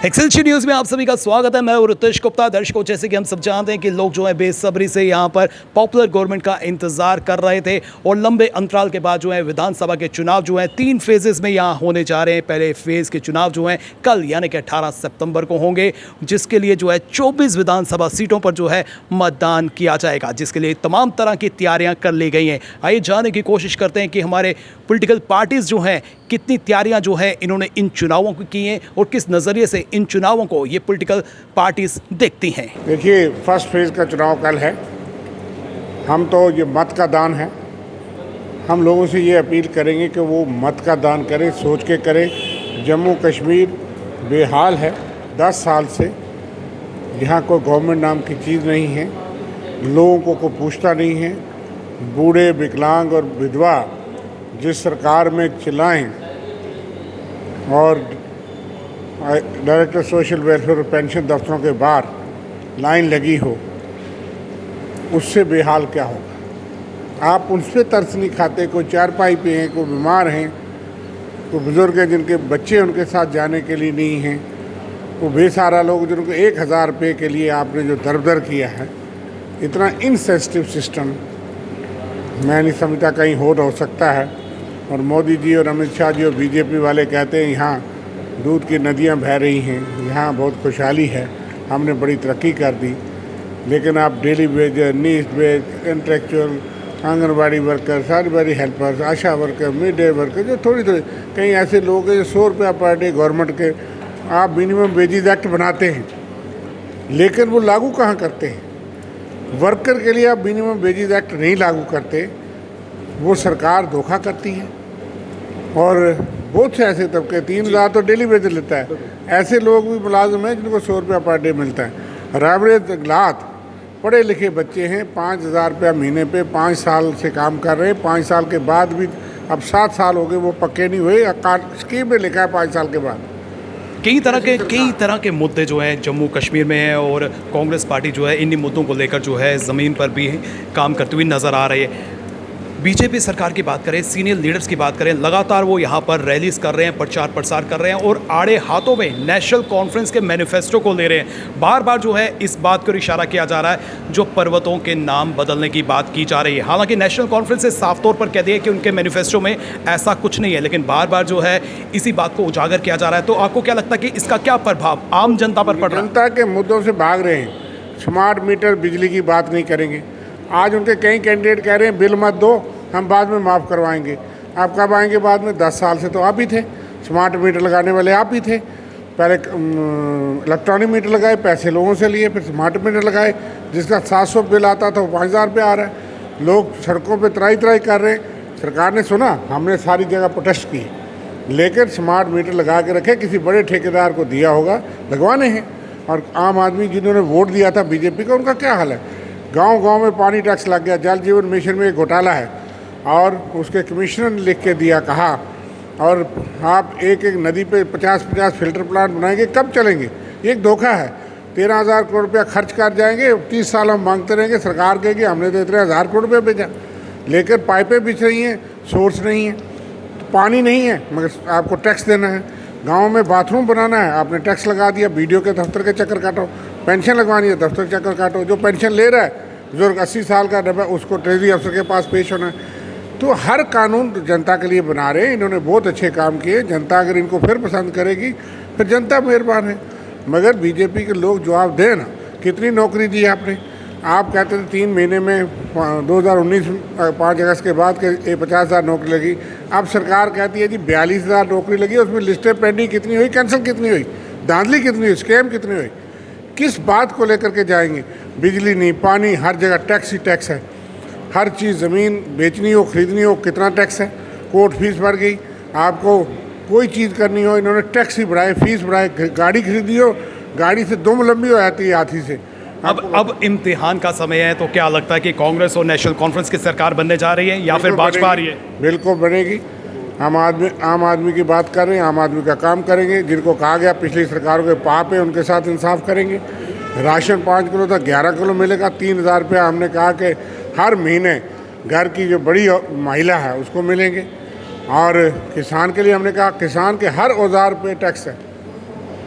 एक्सेलशियल news में आप सभी का स्वागत है। मैं हूं रितेश गुप्ता। दर्शकों, जैसे कि हम सब जानते हैं कि लोग जो है बेसब्री से यहां पर पॉपुलर गवर्नमेंट का इंतजार कर रहे थे और लंबे अंतराल के बाद जो है विधानसभा के चुनाव जो है 3 फेजेस में यहां होने जा रहे हैं। पहले फेज के चुनाव जो है कल यानी कि 18 सितंबर को होंगे, जिसके लिए जो है 24 विधानसभा सीटों पर जो है मतदान किया जाएगा, जिसके लिए तमाम तरह की तैयारियां कर ली गई हैं। आइए जानने की कोशिश करते हैं कि हमारे पॉलिटिकल पार्टीज जो हैं कितनी तैयारियां जो है इन्होंने इन चुनावों को की हैं और किस नज़रिए से इन चुनावों को ये पॉलिटिकल पार्टीज देखती हैं। देखिए, फर्स्ट फेज़ का चुनाव कल है। हम तो ये मत का दान है, हम लोगों से ये अपील करेंगे कि वो मत का दान करें, सोच के करें। जम्मू कश्मीर बेहाल है, 10 साल से यहाँ कोई गवर्नमेंट नाम की चीज़ नहीं है, लोगों को कोई पूछता नहीं है। बूढ़े, विकलांग और विधवा जिस सरकार में चिल्लाएं और डायरेक्टर सोशल वेलफेयर और पेंशन दफ्तरों के बाहर लाइन लगी हो, उससे बेहाल क्या होगा। आप उन पर तरस नहीं खाते। कोई चारपाई पे हैं, कोई बीमार हैं, कोई बुज़ुर्ग हैं जिनके बच्चे उनके साथ जाने के लिए नहीं हैं, वो बेसहारा लोग जिनको 1000 रुपये के लिए आपने जो दर किया है। इतना इनसेंसिटिव सिस्टम मैं नहीं समझता कहीं हो सकता है। और मोदी जी और अमित शाह जी और बीजेपी वाले कहते हैं यहाँ दूध की नदियाँ बह रही हैं, यहाँ बहुत खुशहाली है, हमने बड़ी तरक्की कर दी। लेकिन आप daily wage, need wage, intellectual, anganwadi worker, सरकारी helpers, ASHA worker, mid day worker, जो थोड़ी कहीं ऐसे लोग हैं जो 100 रुपया पर डे गवर्नमेंट के आप मिनिमम वेजेज एक्ट बनाते हैं, लेकिन वो लागू कहाँ करते हैं। वर्कर के लिए आप मिनिमम वेजेज एक्ट नहीं लागू करते, वो सरकार धोखा करती है। और बहुत से ऐसे तबके 3000 तो डेली वेज लेता है, ऐसे लोग भी मुलाजिम हैं जिनको 100 रुपया पर डे मिलता है। राबड़े तगलात पढ़े लिखे बच्चे हैं, 5000 रुपया महीने पे 5 साल से काम कर रहे हैं। 5 साल के बाद भी अब 7 साल हो गए, वो पक्के नहीं हुए। स्कीम में लिखा है 5 साल के बाद। कई तरह के मुद्दे जो हैं जम्मू कश्मीर में है और कांग्रेस पार्टी जो है इन्हीं मुद्दों को लेकर जो है ज़मीन पर भी काम करती हुई नज़र आ रही है। बीजेपी सरकार की बात करें, सीनियर लीडर्स की बात करें, लगातार वो यहाँ पर रैलीज कर रहे हैं, प्रचार प्रसार कर रहे हैं और आड़े हाथों में नेशनल कॉन्फ्रेंस के मैनिफेस्टो को ले रहे हैं। बार बार जो है इस बात को इशारा किया जा रहा है, जो पर्वतों के नाम बदलने की बात की जा रही है। हालांकि नेशनल कॉन्फ्रेंस ने साफ तौर पर कह दिया कि उनके मैनिफेस्टो में ऐसा कुछ नहीं है, लेकिन बार बार जो है इसी बात को उजागर किया जा रहा है। तो आपको क्या लगता है कि इसका क्या प्रभाव आम जनता पर पड़ रहा है? जनता के मुद्दों से भाग रहे हैं। स्मार्ट मीटर, बिजली की बात नहीं करेंगे। आज उनके कई कैंडिडेट कह रहे हैं बिल मत दो, हम बाद में माफ़ करवाएंगे। आप कब आएंगे बाद में? 10 साल से तो आप ही थे, स्मार्ट मीटर लगाने वाले आप ही थे। पहले इलेक्ट्रॉनिक मीटर लगाए, पैसे लोगों से लिए, फिर स्मार्ट मीटर लगाए, जिसका 700 बिल आता था वो 5000 रुपये आ रहा है। लोग सड़कों पे त्राई कर रहे हैं। सरकार ने सुना, हमने सारी जगह प्रोटेस्ट की, लेकिन स्मार्ट मीटर लगा के रखे, किसी बड़े ठेकेदार को दिया होगा, लगवाने हैं। और आम आदमी जिन्होंने वोट दिया था बीजेपी का, उनका क्या हाल है। गाँव में पानी टैक्स लग गया, जल जीवन मिशन में एक घोटाला है और उसके कमिश्नर ने लिख के दिया, कहा और आप एक नदी पे 50-50 फिल्टर प्लांट बनाएंगे, कब चलेंगे। ये एक धोखा है। 13,000 करोड़ रुपया खर्च कर जाएंगे, 30 साल हम मांगते रहेंगे। सरकार कहेगी हमने तो 13,000 करोड़ रुपया भेजा, लेकर पाइपें बिछ रही हैं, सोर्स नहीं है, पानी नहीं है, मगर आपको टैक्स देना है। गाँव में बाथरूम बनाना है, आपने टैक्स लगा दिया, बीडीओ के दफ्तर के चक्कर काटो। पेंशन लगवानी है, दफ्तर चक्कर काटो। जो पेंशन ले रहा है बुजुर्ग 80 साल का डब्बा, उसको ट्रेजरी अफसर के पास पेश होना है। तो हर कानून जनता के लिए बना रहे हैं। इन्होंने बहुत अच्छे काम किए। जनता अगर इनको फिर पसंद करेगी, फिर जनता मेहरबान है। मगर बीजेपी के लोग जवाब दें ना, कितनी नौकरी दी आपने। आप कहते थे 3 महीने में 2019 5 अगस्त के बाद के 50,000 नौकरी लगी। अब सरकार कहती है जी 42,000 नौकरी लगी, उसमें लिस्टें पेंडिंग कितनी हुई, कैंसिल कितनी हुई, धांधली कितनी हुई, स्कैम कितनी हुई। किस बात को लेकर के जाएंगे। बिजली नहीं, पानी, हर जगह टैक्स ही टैक्स है। हर चीज़, ज़मीन बेचनी हो, ख़रीदनी हो, कितना टैक्स है। कोर्ट फीस बढ़ गई। आपको कोई चीज़ करनी हो, इन्होंने टैक्स ही बढ़ाए, फीस बढ़ाए। गाड़ी खरीदी हो, गाड़ी से दुम लंबी हो जाती है हाथी से। अब इम्तिहान का समय है, तो क्या लगता है कि कांग्रेस और नेशनल कॉन्फ्रेंस की सरकार बनने जा रही है या फिर भाजपा आ रही है? बिल्कुल बनेगी। आम आदमी की बात कर रहे हैं, आम आदमी का काम करेंगे। जिनको कहा गया पिछली सरकारों के पाप है, उनके साथ इंसाफ करेंगे। राशन 5 किलो था, 11 किलो मिलेगा। 3,000 रुपया हमने कहा कि हर महीने घर की जो बड़ी महिला है उसको मिलेंगे। और किसान के लिए हमने कहा किसान के हर औजार पे टैक्स है।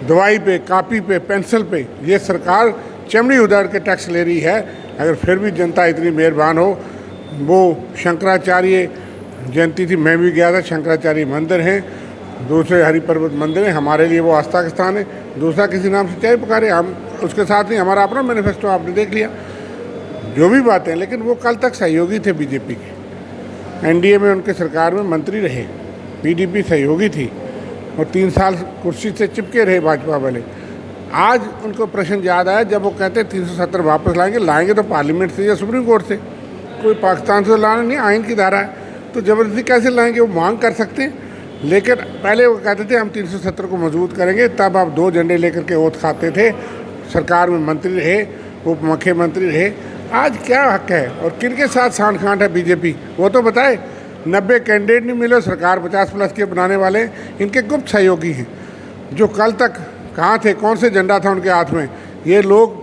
दवाई पे, कापी पे, पेंसिल पे ये सरकार चमड़ी उधार के टैक्स ले रही है। अगर फिर भी जनता इतनी मेहरबान हो, वो शंकराचार्य जयंती थी, मैं भी गया था। शंकराचार्य मंदिर हैं, दूसरे हरि पर्वत मंदिर हैं, हमारे लिए वो आस्था का स्थान है। दूसरा किसी नाम से चाहे पुकारे, हम उसके साथ नहीं। हमारा अपना मैनिफेस्टो आपने देख लिया, जो भी बातें, लेकिन वो कल तक सहयोगी थे बीजेपी के। एनडीए में उनके सरकार में मंत्री रहे, पीडीपी सहयोगी थी और 3 साल कुर्सी से चिपके रहे भाजपा वाले। आज उनको प्रश्न याद आया जब वो कहते 370 वापस लाएंगे तो पार्लियामेंट से या सुप्रीम कोर्ट से, कोई पाकिस्तान से लाना नहीं, आइन की धारा है, तो ज़बरदस्ती कैसे लाएंगे? वो मांग कर सकते हैं। लेकिन पहले वो कहते थे हम 370 को मजबूत करेंगे, तब आप 2 झंडे लेकर के ओथ खाते थे, सरकार में मंत्री रहे, उप मुख्यमंत्री रहे। आज क्या हक है और किनके साथ सांठ गांठ है बीजेपी, वो तो बताए। 90 कैंडिडेट नहीं मिले, सरकार 50+ के बनाने वाले इनके गुप्त सहयोगी हैं, जो कल तक कहाँ थे, कौन से झंडा था उनके हाथ में। ये लोग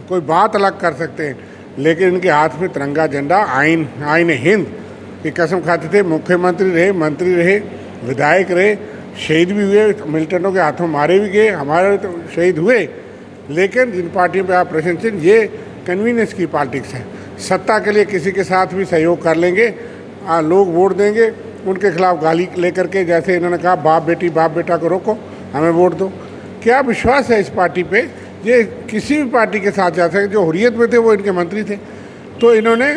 कोई बात अलग कर सकते हैं, लेकिन इनके हाथ में तिरंगा झंडा, आइन हिंद की कसम खाते थे। मुख्यमंत्री रहे, मंत्री रहे, विधायक रहे, शहीद भी हुए, मिलिटेंटों के हाथों मारे भी गए, हमारे तो शहीद हुए। लेकिन जिन पार्टियों पे आप प्रश्न चिन्ह, ये कन्वीनियंस की पॉलिटिक्स है। सत्ता के लिए किसी के साथ भी सहयोग कर लेंगे, लोग वोट देंगे, उनके खिलाफ गाली लेकर के, जैसे इन्होंने कहा बाप बेटा को रोको, हमें वोट दो। क्या विश्वास है इस पार्टी पे? ये किसी भी पार्टी के साथ जा सकते। जो हुर्रियत में थे वो इनके मंत्री थे, तो इन्होंने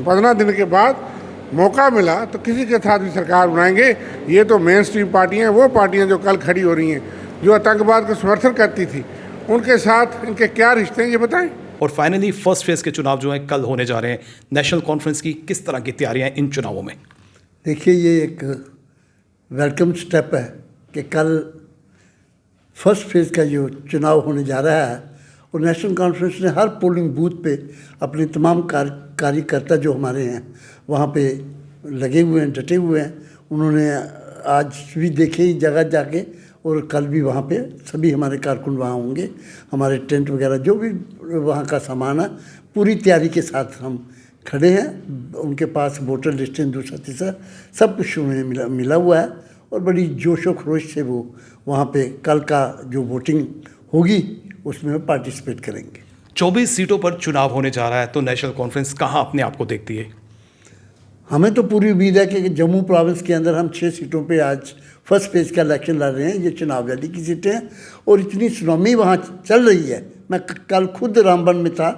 15 दिन के बाद मौका मिला तो किसी के साथ भी सरकार बनाएंगे। ये तो मेन स्ट्रीम पार्टियाँ हैं, वो पार्टियाँ जो कल खड़ी हो रही हैं, जो आतंकवाद का समर्थन करती थी, उनके साथ इनके क्या रिश्ते हैं ये बताएं। और फाइनली फर्स्ट फेज़ के चुनाव जो हैं कल होने जा रहे हैं, नेशनल कॉन्फ्रेंस की किस तरह की तैयारियां हैं इन चुनावों में? देखिए, ये एक वेलकम स्टेप है कि कल फर्स्ट फेज़ का जो चुनाव होने जा रहा है, और नेशनल कॉन्फ्रेंस ने हर पोलिंग बूथ पे अपने तमाम कार्यकर्ता जो हमारे हैं वहाँ पे लगे हुए हैं, डटे हुए हैं। उन्होंने आज भी देखे ही जगह जाके, और कल भी वहाँ पे सभी हमारे कारकुन वहाँ होंगे। हमारे टेंट वगैरह जो भी वहाँ का सामान है, पूरी तैयारी के साथ हम खड़े हैं। उनके पास वोटर लिस्टें, दूसरा तीसरा सब कुछ उन्हें मिला हुआ है, और बड़ी जोशो खरोश से वो वहाँ पे कल का जो वोटिंग होगी उसमें पार्टिसिपेट करेंगे। 24 सीटों पर चुनाव होने जा रहा है, तो नेशनल कॉन्फ्रेंस कहाँ अपने आप को देखती है? हमें तो पूरी उम्मीद है कि जम्मू प्रोविंस के अंदर हम 6 सीटों पे आज फर्स्ट फेज़ का इलेक्शन लड़ रहे हैं। ये चुनाव रैली की सीटें हैं, और इतनी सुनामी वहाँ चल रही है। मैं कल खुद रामबन में था,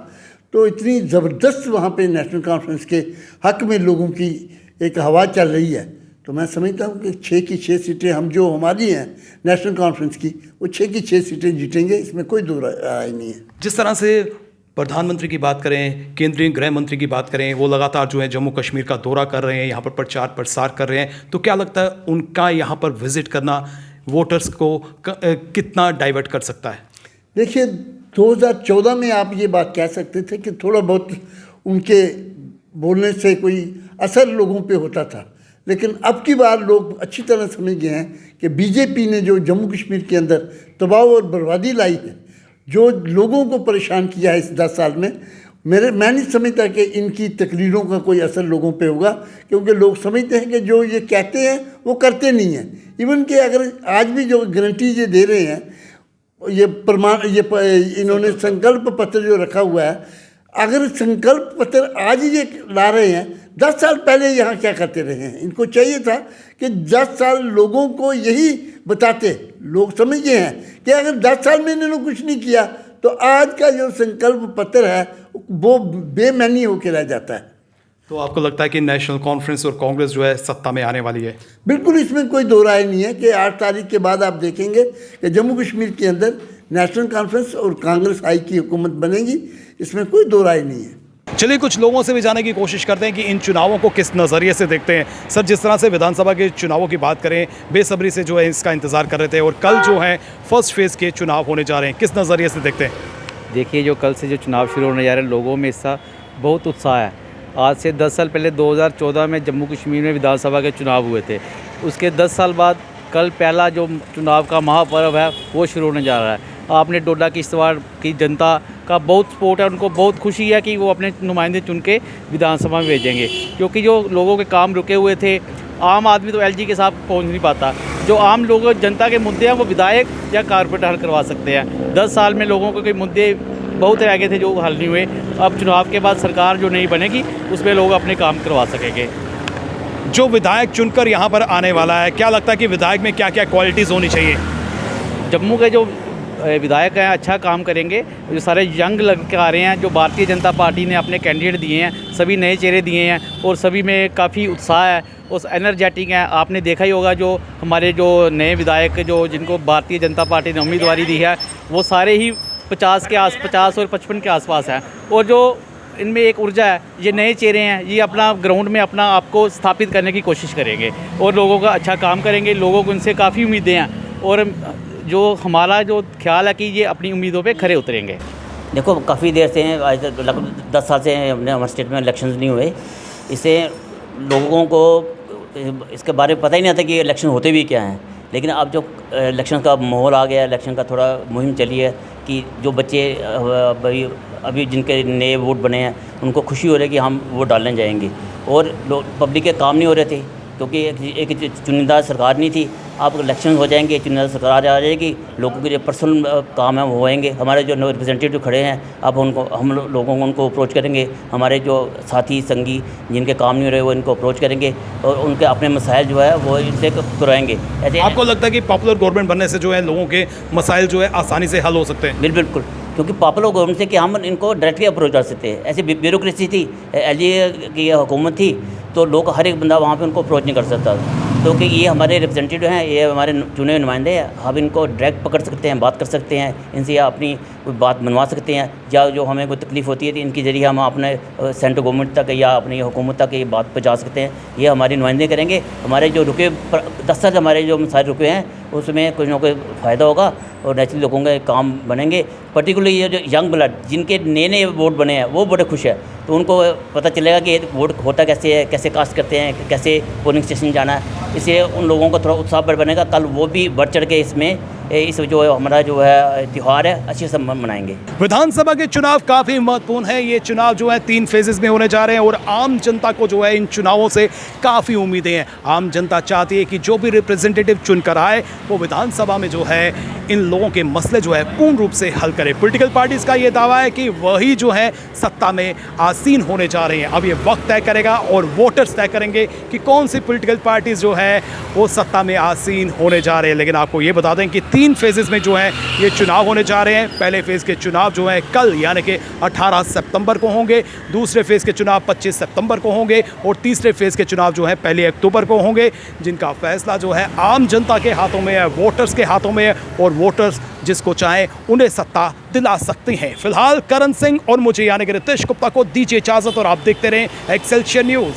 तो इतनी ज़बरदस्त वहाँ पे नेशनल कॉन्फ्रेंस के हक़ में लोगों की एक हवा चल रही है। तो मैं समझता हूँ कि 6 की 6 सीटें हम जो हमारी हैं नेशनल कॉन्फ्रेंस की, वो 6 की 6 सीटें जीतेंगे, इसमें कोई दो राय नहीं है। जिस तरह से प्रधानमंत्री की बात करें, केंद्रीय गृह मंत्री की बात करें, वो लगातार जो है जम्मू कश्मीर का दौरा कर रहे हैं, यहाँ पर प्रचार प्रसार कर रहे हैं, तो क्या लगता है उनका यहाँ पर विजिट करना वोटर्स को कितना डाइवर्ट कर सकता है? देखिए, 2014 में आप ये बात कह सकते थे कि थोड़ा बहुत उनके बोलने से कोई असर लोगों पे होता था, लेकिन अब की बार लोग अच्छी तरह समझ गए हैं कि बीजेपी ने जो जम्मू कश्मीर के अंदर तबाह और बर्बादी लाई है, जो लोगों को परेशान किया है इस 10 साल में, मैं नहीं समझता कि इनकी तकरीरों का कोई असर लोगों पे होगा, क्योंकि लोग समझते हैं कि जो ये कहते हैं वो करते नहीं हैं। इवन कि अगर आज भी जो गारंटी ये दे रहे हैं, ये इन्होंने संकल्प पत्र जो रखा हुआ है, अगर संकल्प पत्र आज ये ला रहे हैं, 10 साल पहले यहाँ क्या करते रहे हैं? इनको चाहिए था कि 10 साल लोगों को यही बताते। लोग समझ गए हैं कि अगर 10 साल में इन्होंने कुछ नहीं किया तो आज का जो संकल्प पत्र है वो बेमानी होकर रह जाता है। तो आपको लगता है कि नेशनल कॉन्फ्रेंस और कांग्रेस जो है सत्ता में आने वाली है? बिल्कुल, इसमें कोई दो राय नहीं है कि 8 तारीख के बाद आप देखेंगे कि जम्मू कश्मीर के अंदर नेशनल कॉन्फ्रेंस और कांग्रेस आई की हुकूमत बनेगी, इसमें कोई दो राय नहीं है। चलिए कुछ लोगों से भी जानने की कोशिश करते हैं कि इन चुनावों को किस नज़रिए से देखते हैं। सर, जिस तरह से विधानसभा के चुनावों की बात करें, बेसब्री से जो है इसका इंतज़ार कर रहे थे, और कल जो है फर्स्ट फेज़ के चुनाव होने जा रहे हैं, किस नज़रिए से देखते हैं? देखिए, जो कल से जो चुनाव शुरू होने जा रहे हैं, लोगों में इसका बहुत उत्साह है। आज से 10 साल पहले 2014 में जम्मू कश्मीर में विधानसभा के चुनाव हुए थे। उसके 10 साल बाद कल पहला जो चुनाव का महापर्व है वो शुरू होने जा रहा है। आपने डोडा किश्तवाड़ की जनता का बहुत सपोर्ट है, उनको बहुत खुशी है कि वो अपने नुमाइंदे चुन के विधानसभा में भेजेंगे, क्योंकि जो लोगों के काम रुके हुए थे, आम आदमी तो एलजी के साथ पहुंच नहीं पाता, जो आम लोग जनता के मुद्दे हैं वो विधायक या कारपोरेटर हल करवा सकते हैं। 10 साल में लोगों को कोई मुद्दे बहुत रह गए थे जो हल नहीं हुए। अब चुनाव के बाद सरकार जो नई बनेगी उसमें लोग अपने काम करवा सकेंगे। जो विधायक चुनकर यहाँ पर आने वाला है, क्या लगता है कि विधायक में क्या क्या क्वालिटीज़ होनी चाहिए? जम्मू के जो विधायक हैं अच्छा काम करेंगे। जो सारे यंग लड़के आ रहे हैं, जो भारतीय जनता पार्टी ने अपने कैंडिडेट दिए हैं, सभी नए चेहरे दिए हैं और सभी में काफ़ी उत्साह है, उस एनर्जेटिक हैं। आपने देखा ही होगा जो हमारे जो नए विधायक जो जिनको भारतीय जनता पार्टी ने उम्मीदवारी दी है वो सारे ही 50 और 55 के आसपास हैं। और जो इनमें एक ऊर्जा है, ये नए चेहरे हैं, ये अपना ग्राउंड में अपना आपको स्थापित करने की कोशिश करेंगे और लोगों का अच्छा काम करेंगे। लोगों को इनसे काफ़ी उम्मीदें हैं और जो हमारा जो ख्याल है कि ये अपनी उम्मीदों पे खरे उतरेंगे। देखो काफ़ी देर से हैं, आज तक लगभग 10 साल से हमने हमारे स्टेट में इलेक्शंस नहीं हुए। इससे लोगों को इसके बारे में पता ही नहीं आता कि इलेक्शन होते भी क्या हैं। लेकिन अब जो इलेक्शन का माहौल आ गया, इलेक्शन का थोड़ा मुहिम चली है कि जो बच्चे अभी जिनके नए वोट बने हैं उनको खुशी हो रही है कि हम वोट डालने जाएंगे। और लोग पब्लिक के काम नहीं हो रहे थे क्योंकि एक चुनिंदा सरकार नहीं थी। अब इलेक्शन हो जाएंगे, चुनिंदा सरकार आ जाएगी, लोगों के जो पर्सनल काम है वो होएंगे। हमारे जो रिप्रेजेंटेटिव खड़े हैं अब हम लोगों को उनको अप्रोच करेंगे। हमारे जो साथी संगी जिनके काम नहीं हो रहे वो इनको अप्रोच करेंगे और उनके अपने मसाइल जो है वो इनसे करवाएंगे। ऐसे आपको लगता है कि पॉपुलर गवर्नमेंट बनने से जो है लोगों के मसाइल जो है आसानी से हल हो सकते हैं? बिल्कुल, क्योंकि पॉपुलर गवर्नमेंट से कि हम इनको डायरेक्टली अप्रोच कर सकते हैं। ऐसी ब्यूरोक्रेसी थी, एलजी की हुकूमत थी तो लोग हर एक बंदा वहाँ पे उनको अप्रोच नहीं कर सकता। क्योंकि ये हमारे रिप्रेजेंटेटिव हैं, ये हमारे चुने हुए नुमाइंदे हैं, हम इनको डायरेक्ट पकड़ सकते हैं, बात कर सकते हैं इनसे, या अपनी कोई बात मनवा सकते हैं, या जो हमें कोई तकलीफ़ होती है तो इनके ज़रिए हम अपने सेंट्रल गवर्नमेंट तक या अपनी हुकूमत तक ये बात पहुँचा सकते हैं। ये हमारे नुमाइंदे करेंगे। हमारे जो रुके 10 साल हमारे जो मसाइल रुके हैं उसमें कुछ ना कुछ फ़ायदा होगा और नेचुरली लोगों के काम बनेंगे। पर्टिकुलरली ये जो यंग ब्लड जिनके नए नए वोट बने हैं वो बड़े खुश है, तो उनको पता चलेगा कि वोट होता कैसे है, कैसे कास्ट करते हैं, कैसे पोलिंग स्टेशन जाना है। इससे उन लोगों को थोड़ा उत्साह बनेगा, कल वो भी बढ़ चढ़ के इसमें इस जो हमारा जो है त्यौहार है अच्छे से मनाएंगे। विधानसभा के चुनाव काफ़ी महत्वपूर्ण है। ये चुनाव जो है 3 फेजेस में होने जा रहे हैं और आम जनता को जो है इन चुनावों से काफ़ी उम्मीदें हैं। आम जनता चाहती है कि जो भी रिप्रेजेंटेटिव चुनकर आए वो विधानसभा में जो है इन लोगों के मसले जो है पूर्ण रूप से हल करे। पॉलिटिकल पार्टीज़ का ये दावा है कि वही जो है सत्ता में आसीन होने जा रही हैं। अब ये वक्त तय करेगा और वोटर्स तय करेंगे कि कौन सी पॉलिटिकल पार्टीज़ जो है वो सत्ता में आसीन होने जा रहे हैं। लेकिन आपको ये बता दें कि 3 फेजेस में जो है ये चुनाव होने जा रहे हैं। पहले फेज़ के चुनाव जो है कल यानी कि 18 सितंबर को होंगे, दूसरे फेज़ के चुनाव 25 सितंबर को होंगे और तीसरे फेज़ के चुनाव जो है 1 अक्टूबर को होंगे, जिनका फैसला जो है आम जनता के हाथों में है, वोटर्स के हाथों में है और वोटर्स जिसको चाहें उन्हें सत्ता दिला सकते हैं। फिलहाल करण सिंह और मुझे यानी कि रितेश गुप्ता को दीजिए इजाज़त और आप देखते रहें एक्सेलशियर न्यूज़।